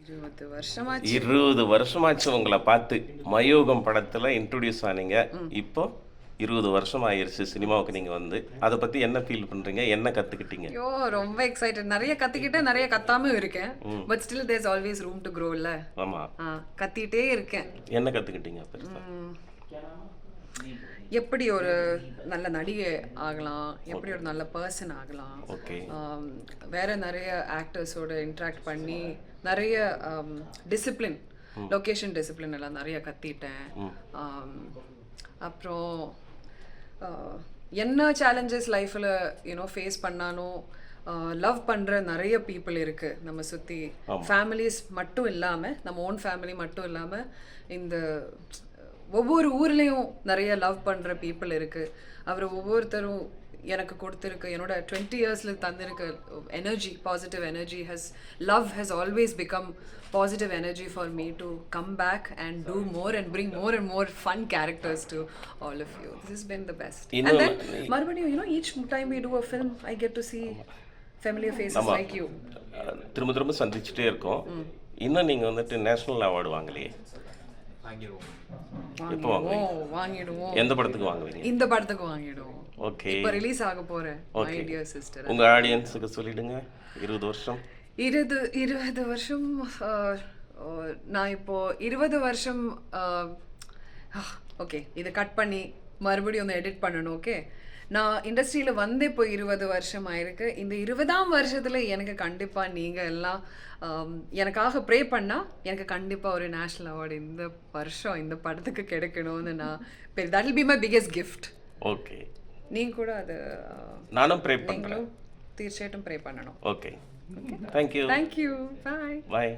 20 வருஷமாச்சு. 20 வருஷமாச்சு உங்கள பார்த்து. மயூகம் படத்துல இன்ட்ரோடியூஸ் ஆனீங்க. இப்போ 20 வருஷம் ஆயிருச்சு சினிமாவுக்கு நீங்க வந்து. அத பத்தி என்ன ஃபீல் பண்றீங்க? என்ன கத்துக்கிட்டீங்க? ஐயோ! ரொம்ப எக்ஸைட்டட். நெறைய கத்துக்கிட்டேன், நெறைய கத்தாமயும் இருக்கேன். But still there's always room to grow இல்ல. ஆமா. கத்திட்டே இருக்கேன். என்ன கத்துக்கிட்டீங்க பெருசா? எப்படி ஒரு நல்ல நடிகை ஆகலாம், எப்படி ஒரு நல்ல பர்சன் ஆகலாம். ஓகே. வேற நிறைய ஆக்டர்ஸோட இன்ட்ராக்ட் பண்ணி நிறைய டிசிப்ளின், லொகேஷன் டிசிப்ளின் எல்லாம் நிறைய கத்திட்டேன். அப்புறம் என்ன சேலஞ்சஸ் லைஃப்பில் ஃபேஸ் பண்ணாலும் லவ் பண்ணுற நிறைய பீப்புள் இருக்குது நம்ம சுற்றி. ஃபேமிலிஸ் மட்டும் இல்லாமல், நம்ம ஓன் ஃபேமிலி மட்டும் இல்லாமல், இந்த ஒவ்வொரு ஊர்லேயும் நிறைய லவ் பண்ணுற பீப்புள் இருக்குது. அவர் ஒவ்வொருத்தரும் எனக்கு கொடுத்துருக்கு, என்னோட 20 இயர்ஸில் தந்திருக்க energy, positive energy love has always become positive energy for me to come back and do more and bring more and more fun characters to all of you. This has been the best. And then மறுபடியும் each time we do a film I get to see familiar faces like you. திரும்ப திரும்ப சந்திச்சுட்டே இருக்கோம். இன்னும் நீங்க வந்துட்டு national award வாங்கலையே? வாங்கிடுவோம். எந்த படத்துக்கு வாங்குவீங்க? இந்த படத்துக்கு வாங்கிடுவோம். ஓகே. இப்போ ரிலீஸ் ஆக போறேன் My Dear Sister. உங்க ஆடியன்ஸுக்கு சொல்லிடுங்க. 20 வருஷம் 20 வருஷம். நான் இப்போ 20 வருஷம். ஓகே, இதை கட் பண்ணி மறுபடியும் ஒன்று எடிட் பண்ணணும். ஓகே, நான் இண்டஸ்ட்ரியில் வந்து இப்போ 20 வருஷம் ஆயிருக்கு. இந்த 20ஆம் வருஷத்தில் எனக்கு கண்டிப்பாக நீங்கள் எல்லாம் எனக்காக ப்ரே பண்ணால் எனக்கு கண்டிப்பாக ஒரு நேஷ்னல் அவார்டு இந்த வருஷம் இந்த படத்துக்கு கிடைக்கணும்னு நான் that will be my biggest gift. Okay. நீங்கள் கூட அது நானும் ப்ரே பண்ணுறேன். நீங்களும் தீர்ச்சயாയിട്ടുம் ப்ரே பண்ணணும். Okay. Thank you. Thank you. Bye. Bye.